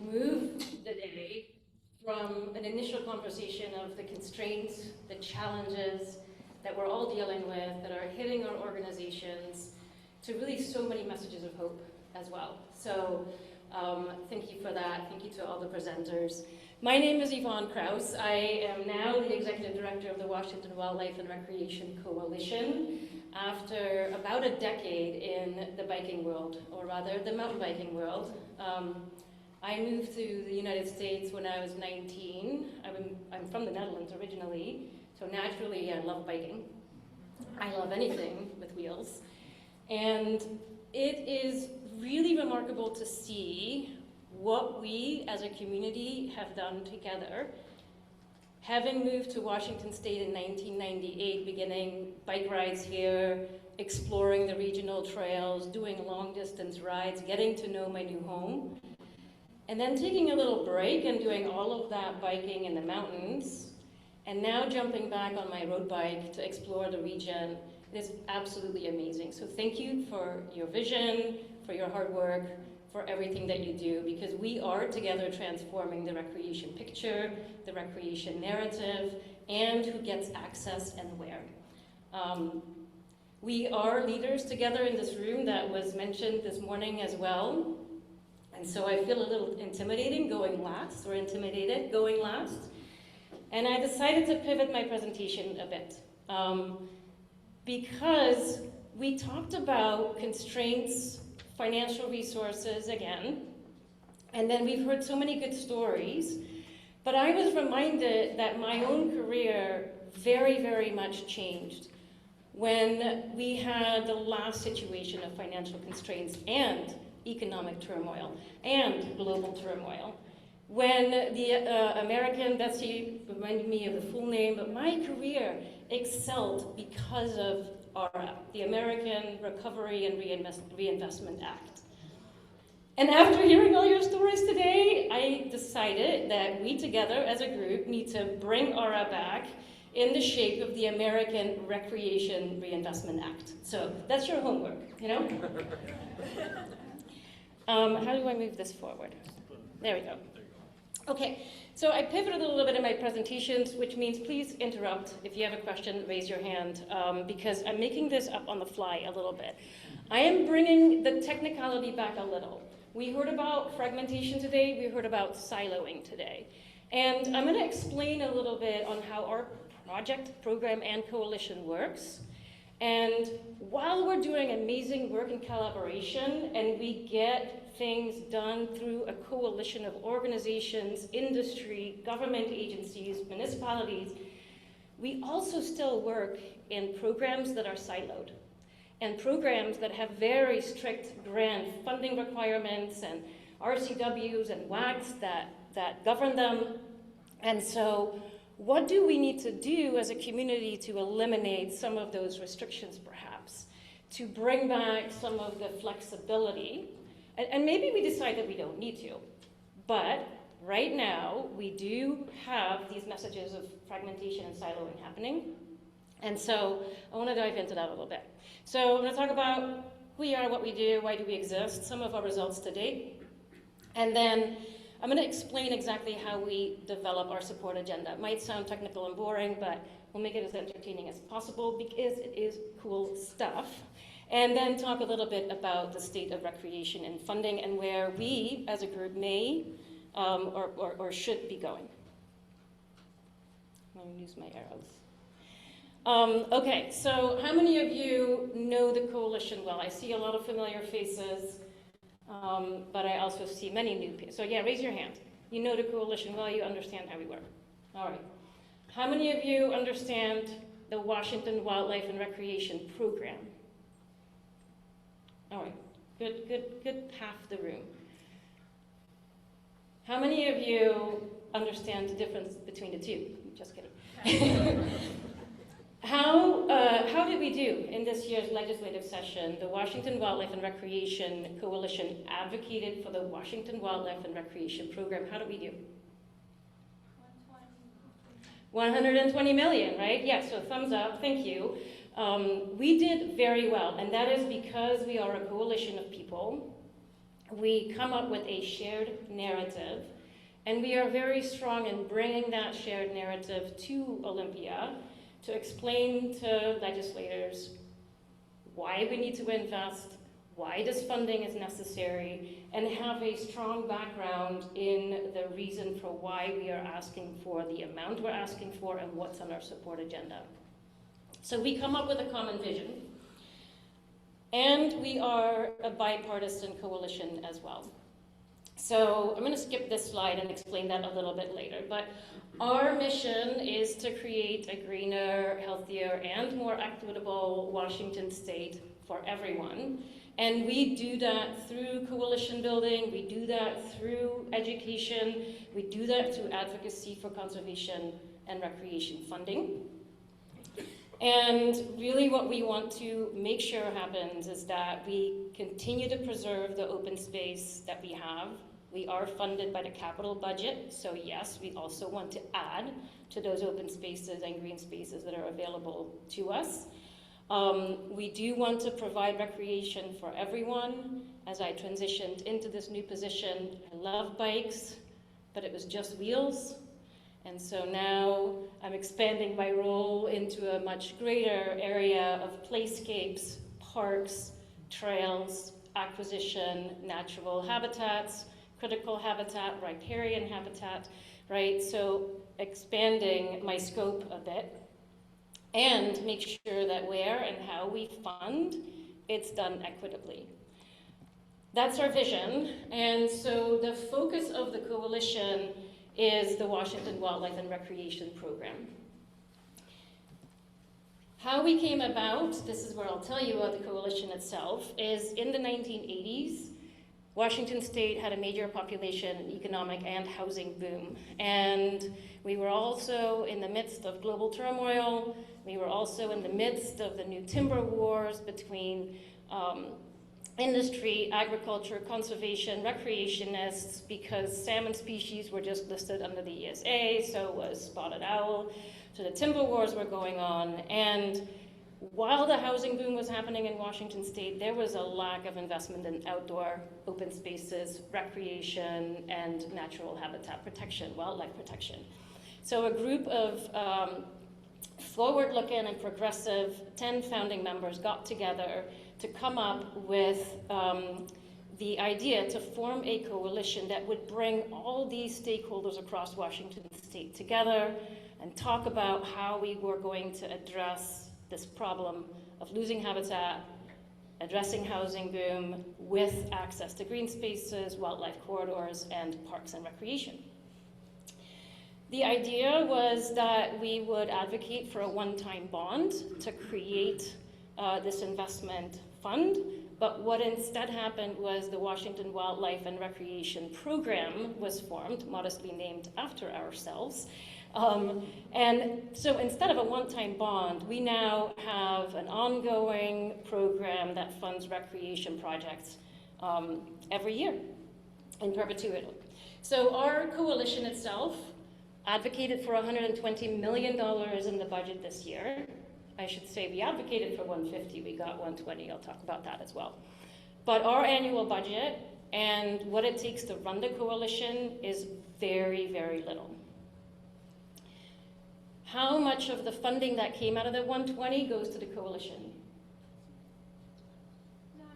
move the day from an initial conversation of the constraints, the challenges that we're all dealing with, that are hitting our organizations, to really so many messages of hope as well. So thank you for that. Thank you to all the presenters. My name is Yvonne Kraus. I am now the Executive Director of the Washington Wildlife and Recreation Coalition after about a decade in the biking world, or rather the mountain biking world. I moved to the United States when I was 19. I'm from the Netherlands originally, so naturally I love biking. I love anything with wheels. And it is really remarkable to see what we as a community have done together. Having moved to Washington State in 1998, beginning bike rides here, exploring the regional trails, doing long distance rides, getting to know my new home, and then taking a little break and doing all of that biking in the mountains, and now jumping back on my road bike to explore the region. It is absolutely amazing. So thank you for your vision, for your hard work, for everything that you do, because we are together transforming the recreation picture, the recreation narrative, and who gets access and where. We are leaders together in this room. That was mentioned this morning as well. And so I feel a little intimidated going last. And I decided to pivot my presentation a bit. Because we talked about constraints, financial resources again, and then we've heard so many good stories, but I was reminded that my own career very, very much changed when we had the last situation of financial constraints and economic turmoil and global turmoil. When the American, Betsy reminded me of the full name, but my career excelled because of ARA, the American Recovery and Reinvestment Act. And after hearing all your stories today, I decided that we together as a group need to bring ARA back in the shape of the American Recreation Reinvestment Act. So that's your homework, you know? How do I move this forward? There we go. Okay, so I pivoted a little bit in my presentations, which means please interrupt. If you have a question, raise your hand, because I'm making this up on the fly a little bit. I am bringing the technicality back a little. We heard about fragmentation today, we heard about siloing today. And I'm going to explain a little bit on how our project, program, and coalition works. And while we're doing amazing work in collaboration, and we get things done through a coalition of organizations, industry, government agencies, municipalities, we also still work in programs that are siloed, and programs that have very strict grant funding requirements and RCWs and WACs that govern them. And so what do we need to do as a community to eliminate some of those restrictions, perhaps, to bring back some of the flexibility? And maybe we decide that we don't need to, but right now we do have these messages of fragmentation and siloing happening. And so I want to dive into that a little bit. So I'm going to talk about who we are, what we do, why do we exist, some of our results to date, and then I'm going to explain exactly how we develop our support agenda. It might sound technical and boring, but we'll make it as entertaining as possible because it is cool stuff. And then talk a little bit about the state of recreation and funding and where we, as a group, may or should be going. I'm going to use my arrows. Okay, so how many of you know the coalition well? I see a lot of familiar faces, but I also see many new people. So yeah, raise your hand. You know the coalition well, you understand how we work. All right. How many of you understand the Washington Wildlife and Recreation Program? All right, good half the room. How many of you understand the difference between the two? Just kidding. How did we do in this year's legislative session? The Washington Wildlife and Recreation Coalition advocated for the Washington Wildlife and Recreation Program. How did we do? 120 million, right? Yeah, so thumbs up, thank you. We did very well, and that is because we are a coalition of people we come up with a shared narrative, and we are very strong in bringing that shared narrative to Olympia to explain to legislators why we need to invest, why this funding is necessary, and have a strong background in the reason for why we are asking for the amount we're asking for and what's on our support agenda. So we come up with a common vision, and we are a bipartisan coalition as well. So I'm going to skip this slide and explain that a little bit later, but our mission is to create a greener, healthier, and more equitable Washington state for everyone. And we do that through coalition building, we do that through education, we do that through advocacy for conservation and recreation funding. And really what we want to make sure happens is that we continue to preserve the open space that we have. We are funded by the capital budget, so yes, we also want to add to those open spaces and green spaces that are available to us. We do want to provide recreation for everyone. As I transitioned into this new position, I love bikes, but it was just wheels. And so now I'm expanding my role into a much greater area of playscapes, parks, trails, acquisition, natural habitats, critical habitat, riparian habitat, right? So expanding my scope a bit and make sure that where and how we fund, it's done equitably. That's our vision. And so the focus of the coalition is the Washington Wildlife and Recreation Program. How we came about, this is where I'll tell you about the coalition itself, is in the 1980s, Washington State had a major population, economic, and housing boom. And we were also in the midst of global turmoil. We were also in the midst of the new timber wars between industry, agriculture, conservation, recreationists, because salmon species were just listed under the ESA, so was spotted owl. So the timber wars were going on, and while the housing boom was happening in Washington State, there was a lack of investment in outdoor open spaces, recreation, and natural habitat protection, wildlife protection. So a group of forward-looking and progressive 10 founding members got together to come up with the idea to form a coalition that would bring all these stakeholders across Washington State together and talk about how we were going to address this problem of losing habitat, addressing housing boom with access to green spaces, wildlife corridors, and parks and recreation. The idea was that we would advocate for a one-time bond to create this investment fund, but what instead happened was the Washington Wildlife and Recreation Program was formed, modestly named after ourselves. And so instead of a one-time bond, we now have an ongoing program that funds recreation projects every year in perpetuity. So our coalition itself advocated for $120 million in the budget this year. I should say we advocated for 150, we got 120, I'll talk about that as well. But our annual budget and what it takes to run the coalition is very, very little. How much of the funding that came out of the 120 goes to the coalition? None.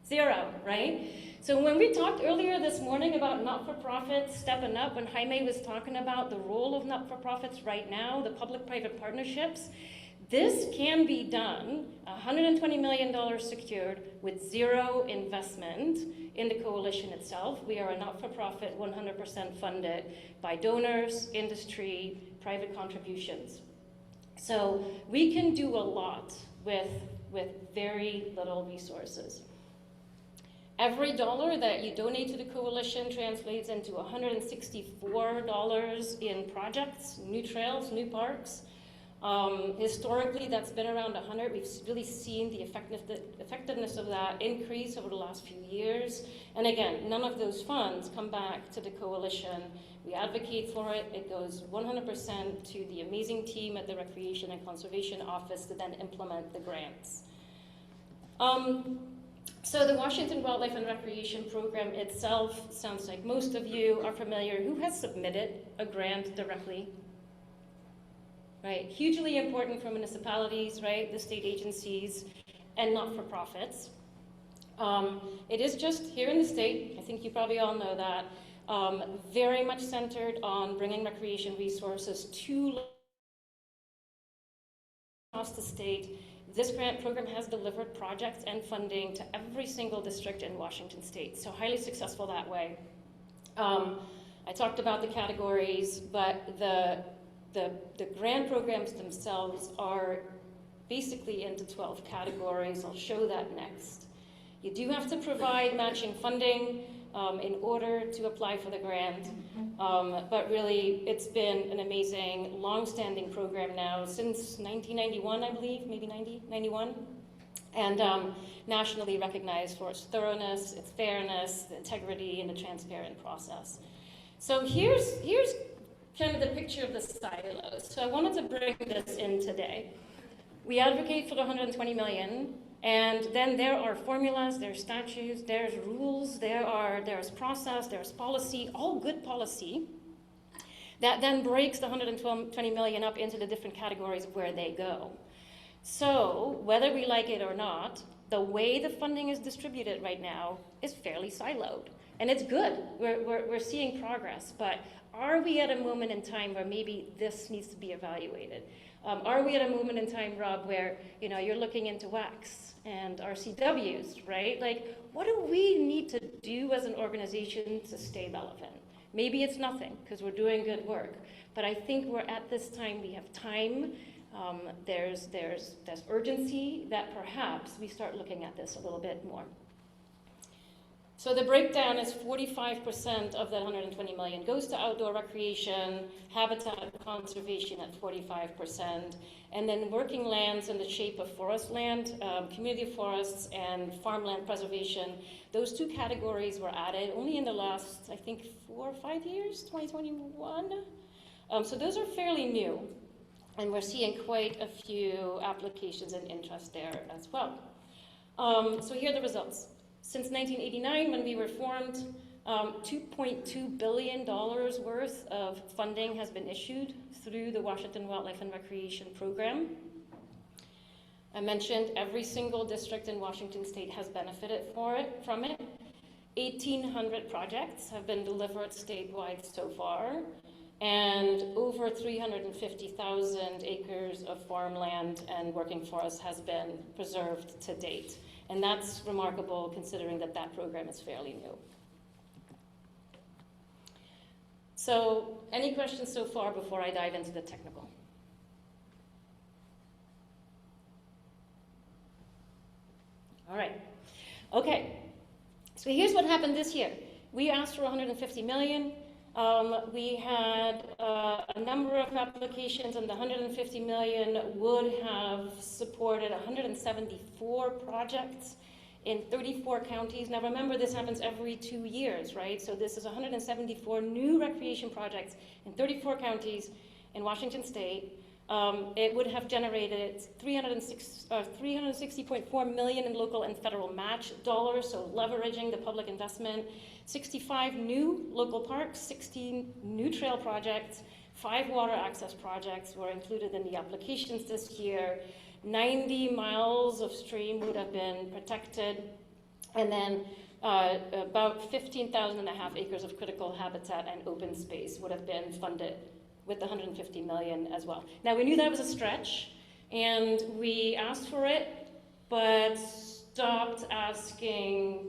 Zero, right? So when we talked earlier this morning about not-for-profits stepping up, when Jaime was talking about the role of not-for-profits right now, the public-private partnerships, this can be done, $120 million secured with zero investment in the coalition itself. We are a not-for-profit, 100% funded by donors, industry, private contributions. So we can do a lot with very little resources. Every dollar that you donate to the coalition translates into $164 in projects, new trails, new parks. Historically, that's been around 100. We've really seen the effectiveness of that increase over the last few years. And again, none of those funds come back to the coalition. We advocate for it. It goes 100% to the amazing team at the Recreation and Conservation Office to then implement the grants. So the Washington Wildlife and Recreation Program itself, sounds like most of you are familiar. Who has submitted a grant directly? Right, hugely important for municipalities, right, the state agencies, and not-for-profits. It is just here in the state, I think you probably all know that, very much centered on bringing recreation resources to across the state. This grant program has delivered projects and funding to every single district in Washington state, so highly successful that way. I talked about the categories, but the grant programs themselves are basically into 12 categories. I'll show that next. You do have to provide matching funding in order to apply for the grant, but really it's been an amazing, long-standing program now since 1991, I believe, maybe 91, and nationally recognized for its thoroughness, its fairness, the integrity, and the transparent process. So here's kind of the picture of the silos. So I wanted to bring this in today. We advocate for the 120 million. And then there are formulas, there's statutes, there's rules, there's process, there's policy, all good policy, that then breaks the 120 million up into the different categories of where they go. So whether we like it or not, the way the funding is distributed right now is fairly siloed. And it's good, we're seeing progress, but are we at a moment in time where maybe this needs to be evaluated? Are we at a moment in time, Rob, where you're looking into WACs and RCWs, right? Like, what do we need to do as an organization to stay relevant? Maybe it's nothing, because we're doing good work. But I think we're at this time, we have time, there's urgency that perhaps we start looking at this a little bit more. So the breakdown is 45% of that 120 million goes to outdoor recreation, habitat conservation at 45%, and then working lands in the shape of forest land, community forests, and farmland preservation. Those two categories were added only in the last, I think, 4 or 5 years, 2021. So those are fairly new, and we're seeing quite a few applications and interest there as well. So here are the results. Since 1989, when we were formed, $2.2 billion worth of funding has been issued through the Washington Wildlife and Recreation Program. I mentioned every single district in Washington state has benefited from it. 1,800 projects have been delivered statewide so far, and over 350,000 acres of farmland and working forest has been preserved to date. And that's remarkable considering that that program is fairly new. So, any questions so far before I dive into the technical? All right. Okay. So here's what happened this year. We asked for 150 million. We had a number of applications, and the 150 million would have supported 174 projects in 34 counties. Now remember, this happens every 2 years, right? So this is 174 new recreation projects in 34 counties in Washington state. It would have generated 360.4 million in local and federal match dollars, so leveraging the public investment. 65 new local parks, 16 new trail projects, 5 water access projects were included in the applications this year. 90 miles of stream would have been protected, and then about 15,500 acres of critical habitat and open space would have been funded with the 150 million as well. Now, we knew that was a stretch, and we asked for it, but stopped asking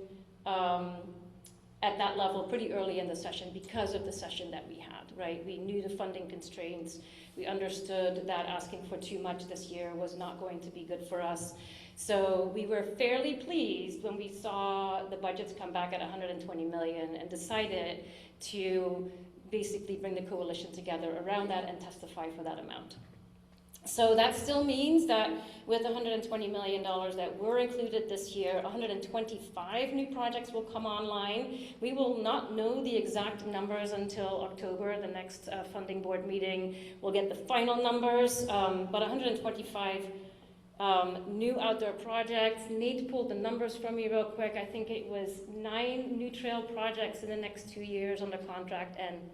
at that level pretty early in the session because of the session that we had, right? We knew the funding constraints. We understood that asking for too much this year was not going to be good for us. So we were fairly pleased when we saw the budgets come back at 120 million and decided to basically bring the coalition together around that and testify for that amount. So that still means that with $120 million that were included this year, 125 new projects will come online. We will not know the exact numbers until October, the next funding board meeting. We'll get the final numbers, but 125 New outdoor projects. Nate pulled the numbers from me real quick. I think it was 9 new trail projects in the next 2 years under contract. And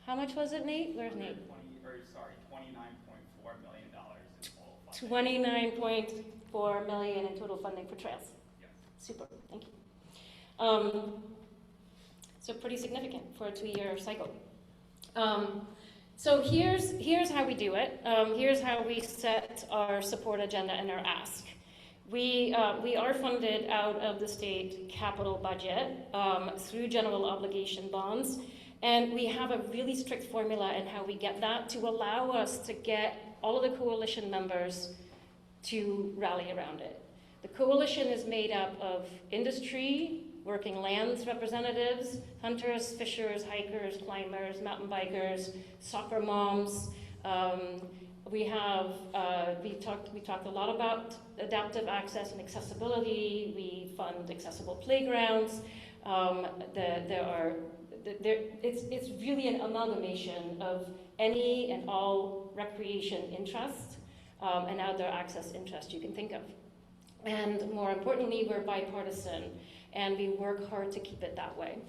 how much was it, Nate? Where's Nate? $29.4 million in total funding. $29.4 million in total funding for trails. Yes. Super, thank you. So pretty significant for a 2-year cycle. So here's how we do it. Here's how we set our support agenda and our ask. We are funded out of the state capital budget through general obligation bonds, and we have a really strict formula in how we get that to allow us to get all of the coalition members to rally around it. The coalition is made up of industry, working lands representatives, hunters, fishers, hikers, climbers, mountain bikers, soccer moms. We talked a lot about adaptive access and accessibility. We fund accessible playgrounds. It's really an amalgamation of any and all recreation interest and outdoor access interest you can think of. And more importantly, we're bipartisan, and we work hard to keep it that way.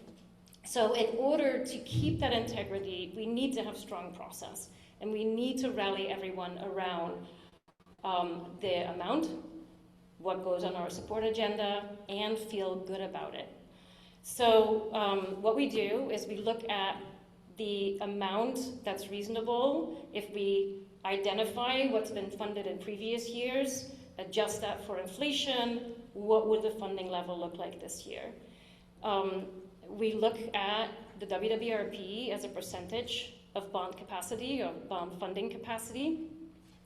So in order to keep that integrity, we need to have strong process, and we need to rally everyone around the amount, what goes on our support agenda, and feel good about it. So what we do is we look at the amount that's reasonable. If we identify what's been funded in previous years, adjust that for inflation, what would the funding level look like this year? We look at the WWRP as a percentage of bond capacity or bond funding capacity,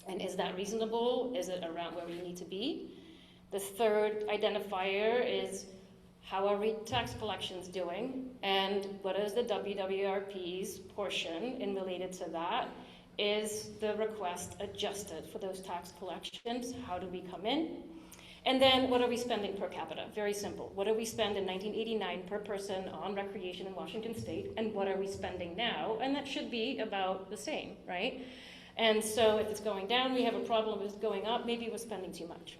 and is that reasonable? Is it around where we need to be? The third identifier is how are REIT tax collections doing, and what is the WWRP's portion in related to that? Is the request adjusted for those tax collections? How do we come in? And then what are we spending per capita? Very simple. What do we spend in 1989 per person on recreation in Washington State, and what are we spending now? And that should be about the same, right? And so if it's going down, we have a problem. If it's going up, maybe we're spending too much.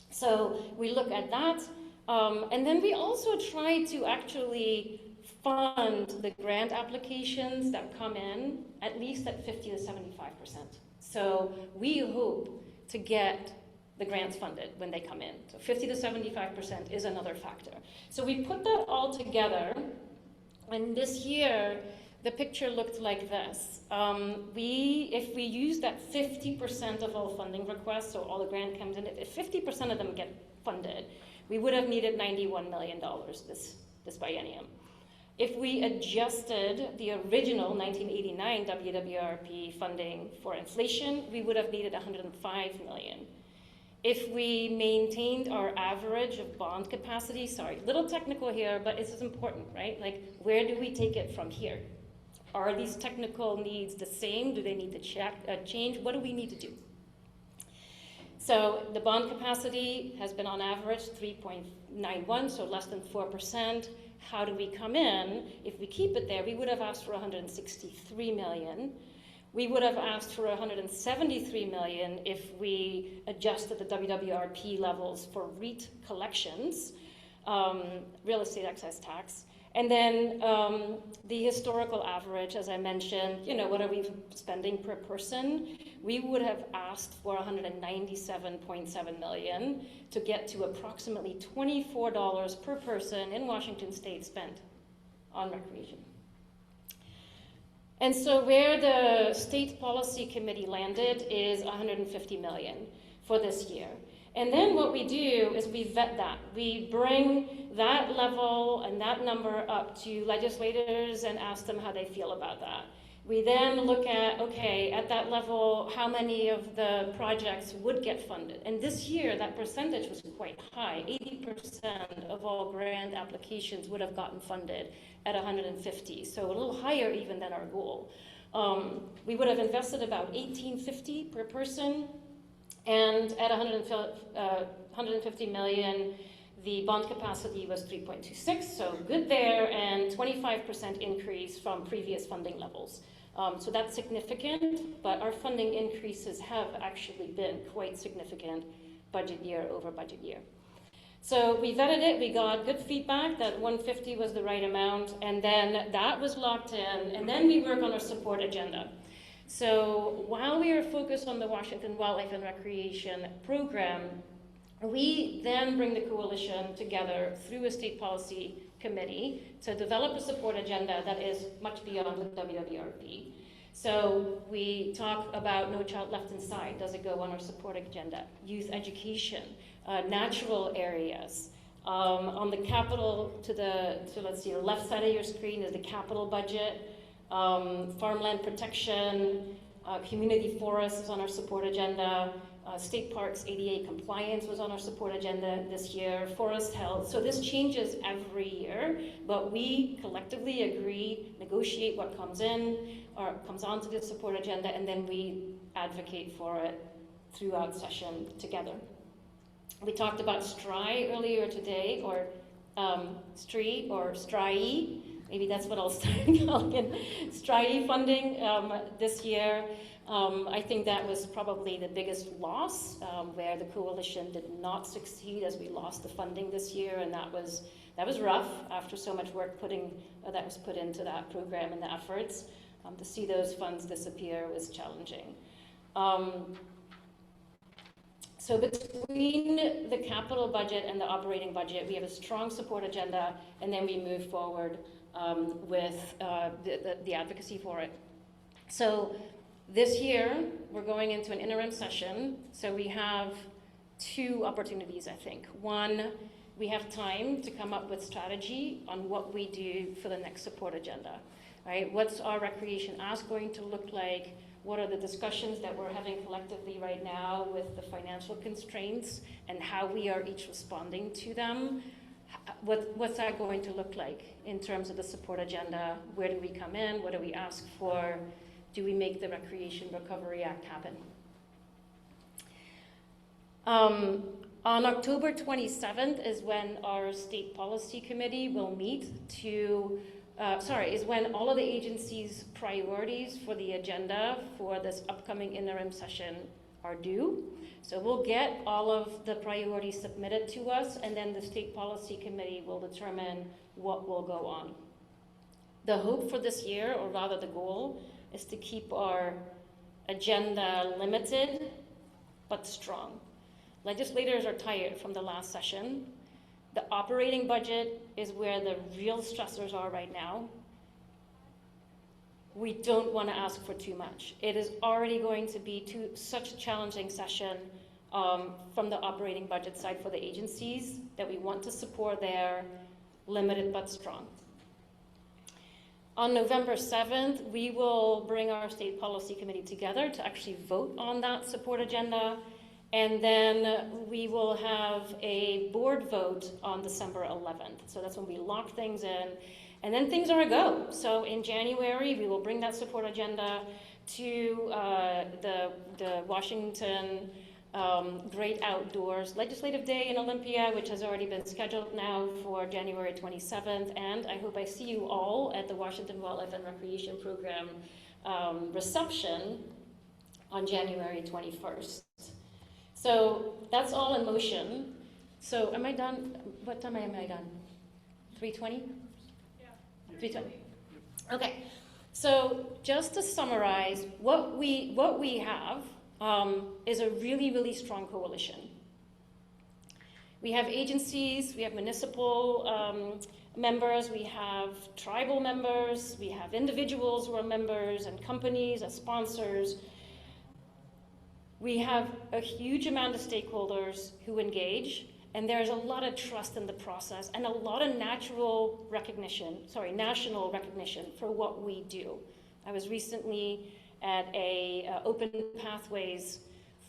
So we look at that, and then we also try to actually fund the grant applications that come in at least at 50 to 75%. So we hope to get the grants funded when they come in. So 50 to 75% is another factor. So we put that all together, and this year the picture looked like this. If we use that 50% of all funding requests, so all the grant comes in, if 50% of them get funded, we would have needed $91 million this biennium. If we adjusted the original 1989 WWRP funding for inflation, we would have needed $105 million. If we maintained our average of bond capacity, sorry, little technical here, but this is important, right? Like, where do we take it from here? Are these technical needs the same? Do they need to change? What do we need to do? So the bond capacity has been on average 3.91, so less than 4%. How do we come in? If we keep it there, we would have asked for $163 million. We would have asked for $173 million if we adjusted the WWRP levels for REIT collections, real estate excise tax. And then the historical average, as I mentioned, what are we spending per person? We would have asked for $197.7 million to get to approximately $24 per person in Washington State spent on recreation. And so where the State Policy Committee landed is $150 million for this year. And then what we do is we vet that. We bring that level and that number up to legislators and ask them how they feel about that. We then look at, okay, at that level, how many of the projects would get funded? And this year, that percentage was quite high. 80% of all grant applications would have gotten funded at 150, so a little higher even than our goal. We would have invested about $18.50 per person, and at 150 million, the bond capacity was 3.26, so good there, and 25% increase from previous funding levels. So that's significant, but our funding increases have actually been quite significant budget year over budget year. So we vetted it, we got good feedback that 150 was the right amount, and then that was locked in, and then we work on our support agenda. So while we are focused on the Washington Wildlife and Recreation Program, we then bring the coalition together through a state policy committee to develop a support agenda that is much beyond the WWRP. So we talk about No Child Left Inside, does it go on our support agenda? Youth education, natural areas. On the capital, let's see, the left side of your screen is the capital budget. Farmland protection, community forests is on our support agenda. State parks ADA compliance was on our support agenda this year. Forest health. So this changes every year, but we collectively agree, negotiate what comes in or comes onto the support agenda, and then we advocate for it throughout session together. We talked about STRI earlier today, or STRI or STRI. Maybe that's what I'll start calling it. STRI funding this year. I think that was probably the biggest loss, where the coalition did not succeed as we lost the funding this year, and that was rough after so much work that was put into that program and the efforts. To see those funds disappear was challenging. So between the capital budget and the operating budget, we have a strong support agenda, and then we move forward with the advocacy for it. So this year, we're going into an interim session, so we have two opportunities, I think. One, we have time to come up with strategy on what we do for the next support agenda, right? What's our recreation ask going to look like? What are the discussions that we're having collectively right now with the financial constraints and how we are each responding to them? What's that going to look like in terms of the support agenda? Where do we come in? What do we ask for? Do we make the Recreation Recovery Act happen? On October 27th is when our state policy committee will meet to, is when all of the agencies' priorities for the agenda for this upcoming interim session are due. So we'll get all of the priorities submitted to us, and then the state policy committee will determine what will go on. The hope for this year, or rather the goal, is to keep our agenda limited but strong. Legislators are tired from the last session. The operating budget is where the real stressors are right now. We don't want to ask for too much. It is already going to be such a challenging session from the operating budget side for the agencies that we want to support there, limited but strong. On November 7th, we will bring our state policy committee together to actually vote on that support agenda, and then we will have a board vote on December 11th. So that's when we lock things in, and then things are a go. So in January, we will bring that support agenda to the Washington Great Outdoors Legislative Day in Olympia, which has already been scheduled now for January 27th, and I hope I see you all at the Washington Wildlife and Recreation Program reception on January 21st. So that's all in motion. So am I done? What time am I done? 3:20? Yeah. 3:20. Okay. So just to summarize, what we have is a really, really strong coalition. We have agencies, we have municipal members, we have tribal members, we have individuals who are members, and companies as sponsors. We have a huge amount of stakeholders who engage, and there's a lot of trust in the process and a lot of national recognition for what we do. I was recently at a Open Pathways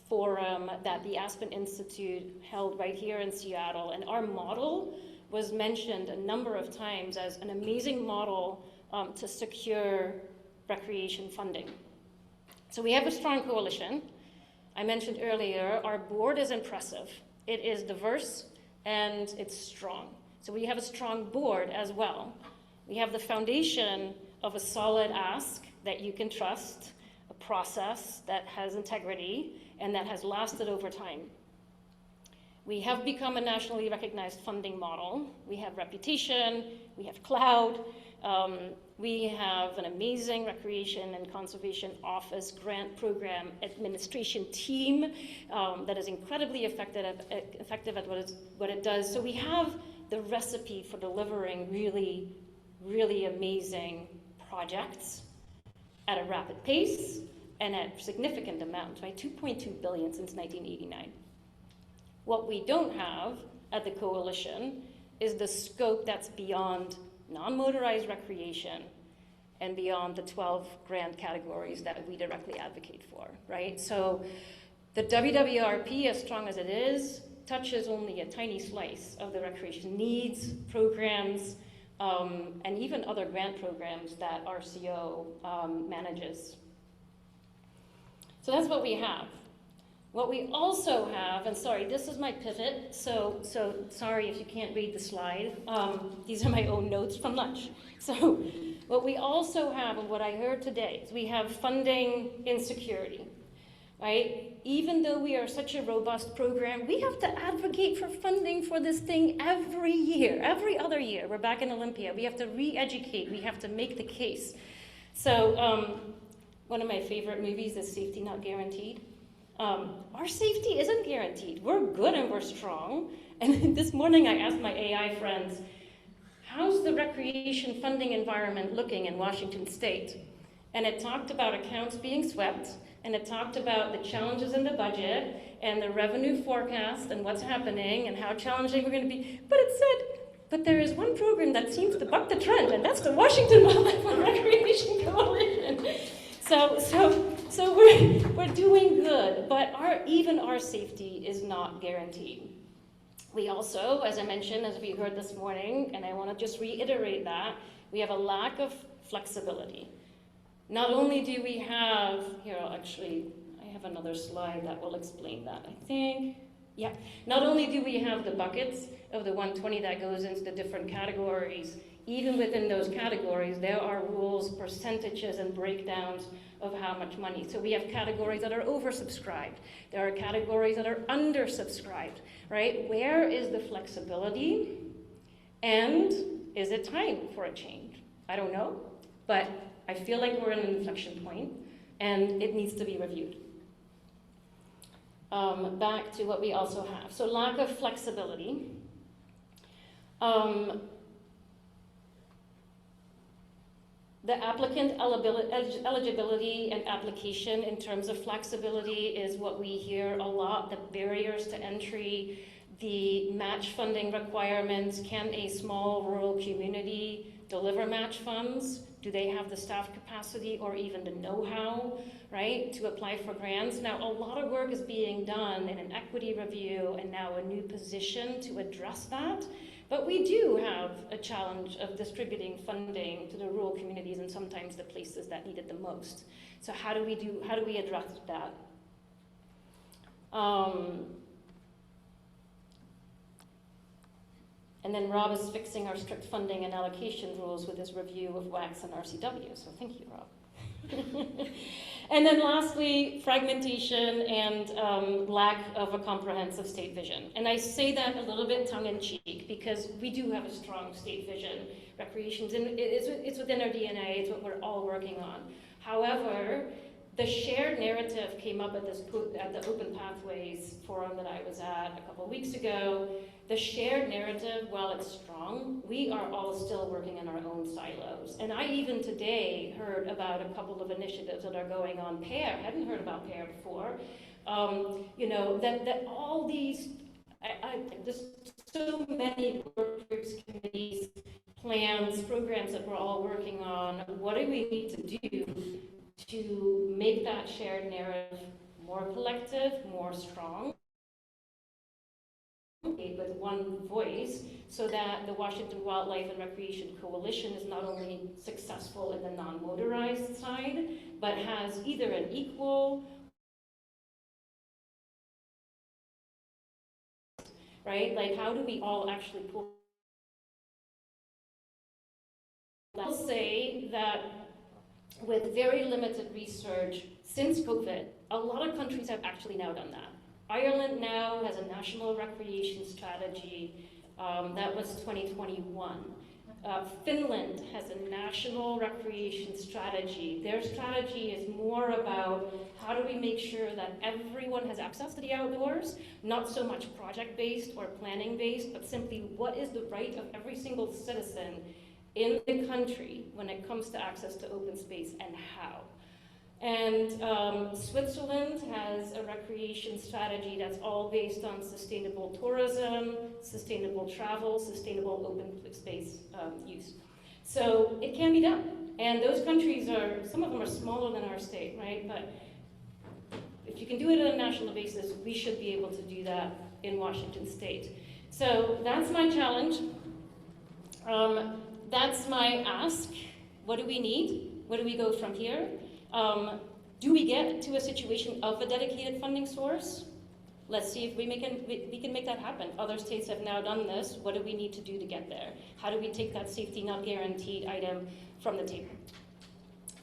forum that the Aspen Institute held right here in Seattle, and our model was mentioned a number of times as an amazing model to secure recreation funding. So we have a strong coalition. I mentioned earlier, our board is impressive. It is diverse and it's strong. So we have a strong board as well. We have the foundation of a solid ask that you can trust, a process that has integrity, and that has lasted over time. We have become a nationally recognized funding model. We have reputation, we have cloud, we have an amazing recreation and conservation office grant program administration team that is incredibly effective at what it does. So we have the recipe for delivering really, really amazing projects at a rapid pace and at significant amounts, right? 2.2 billion since 1989. What we don't have at the coalition is the scope that's beyond non-motorized recreation and beyond the 12 grant categories that we directly advocate for, right? So the WWRP, as strong as it is, touches only a tiny slice of the recreation needs, programs, and even other grant programs that RCO manages. So that's what we have. What we also have, and sorry, this is my pivot, so sorry if you can't read the slide. These are my own notes from lunch. So what we also have, and what I heard today, is we have funding insecurity, right? Even though we are such a robust program, we have to advocate for funding for this thing every year, every other year. We're back in Olympia. We have to re-educate. We have to make the case. So one of my favorite movies is Safety Not Guaranteed. Our safety isn't guaranteed. We're good and we're strong. And this morning I asked my AI friends, how's the recreation funding environment looking in Washington State? And it talked about accounts being swept, and it talked about the challenges in the budget, and the revenue forecast, and what's happening, and how challenging we're going to be. But it said, but there is one program that seems to buck the trend, and that's the Washington Wildlife and Recreation Coalition. So we're doing good, but even our safety is not guaranteed. We also, as I mentioned, as we heard this morning, and I want to just reiterate that, we have a lack of flexibility. Not only do we have, here, actually, I have another slide that will explain that, I think. Yeah, not only do we have the buckets of the 120 that goes into the different categories, even within those categories, there are rules, percentages, and breakdowns of how much money. So we have categories that are oversubscribed. There are categories that are undersubscribed, right? Where is the flexibility? And is it time for a change? I don't know, but I feel like we're at an inflection point, and it needs to be reviewed. Back to what we also have. So lack of flexibility. The applicant eligibility and application in terms of flexibility is what we hear a lot, the barriers to entry, the match funding requirements. Can a small rural community deliver match funds? Do they have the staff capacity or even the know-how, right, to apply for grants? Now, a lot of work is being done in an equity review and now a new position to address that. But we do have a challenge of distributing funding to the rural communities and sometimes the places that need it the most. So how do we address that? And then Rob is fixing our strict funding and allocation rules with his review of WACs and RCW, so thank you, Rob. And then lastly, fragmentation and lack of a comprehensive state vision. And I say that a little bit tongue-in-cheek because we do have a strong state vision. It's within our DNA, it's what we're all working on. However, the shared narrative came up at the Open Pathways forum that I was at a couple weeks ago. The shared narrative, while it's strong, we are all still working in our own silos. And I even today heard about a couple of initiatives that are going on. PAIR, I hadn't heard about PAIR before. That all these, just so many work groups, committees, plans, programs that we're all working on. What do we need to do to make that shared narrative more collective, more strong, with one voice, so that the Washington Wildlife and Recreation Coalition is not only successful in the non-motorized side, but has either an equal, right? Like, how do we all actually pull I'll say that with very limited research since COVID, a lot of countries have actually now done that. Ireland now has a national recreation strategy. That was 2021. Finland has a national recreation strategy. Their strategy is more about how do we make sure that everyone has access to the outdoors, not so much project-based or planning-based, but simply what is the right of every single citizen in the country when it comes to access to open space and how. And Switzerland has a recreation strategy that's all based on sustainable tourism, sustainable travel, sustainable open space use. So it can be done. And those countries are, some of them are smaller than our state, right? But if you can do it on a national basis, we should be able to do that in Washington State. So that's my challenge. That's my ask. What do we need? Where do we go from here? Do we get to a situation of a dedicated funding source? Let's see if we can make that happen. Other states have now done this. What do we need to do to get there? How do we take that safety not guaranteed item from the table?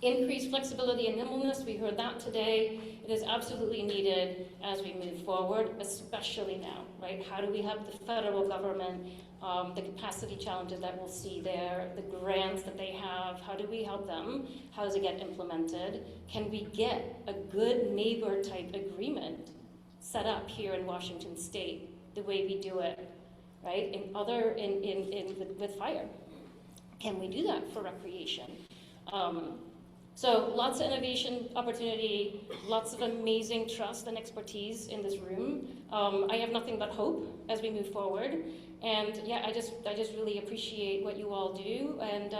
Increased flexibility and nimbleness, we heard that today. It is absolutely needed as we move forward, especially now, right? How do we help the federal government, the capacity challenges that we'll see there, the grants that they have, how do we help them? How does it get implemented? Can we get a good neighbor type agreement set up here in Washington State the way we do it, right? With fire. Can we do that for recreation? So lots of innovation opportunity, lots of amazing trust and expertise in this room. I have nothing but hope as we move forward. And yeah, I just really appreciate what you all do, and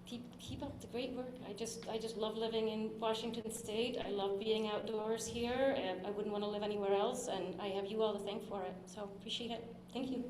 keep up the great work. I just love living in Washington State. I love being outdoors here, and I wouldn't want to live anywhere else, and I have you all to thank for it. So appreciate it. Thank you.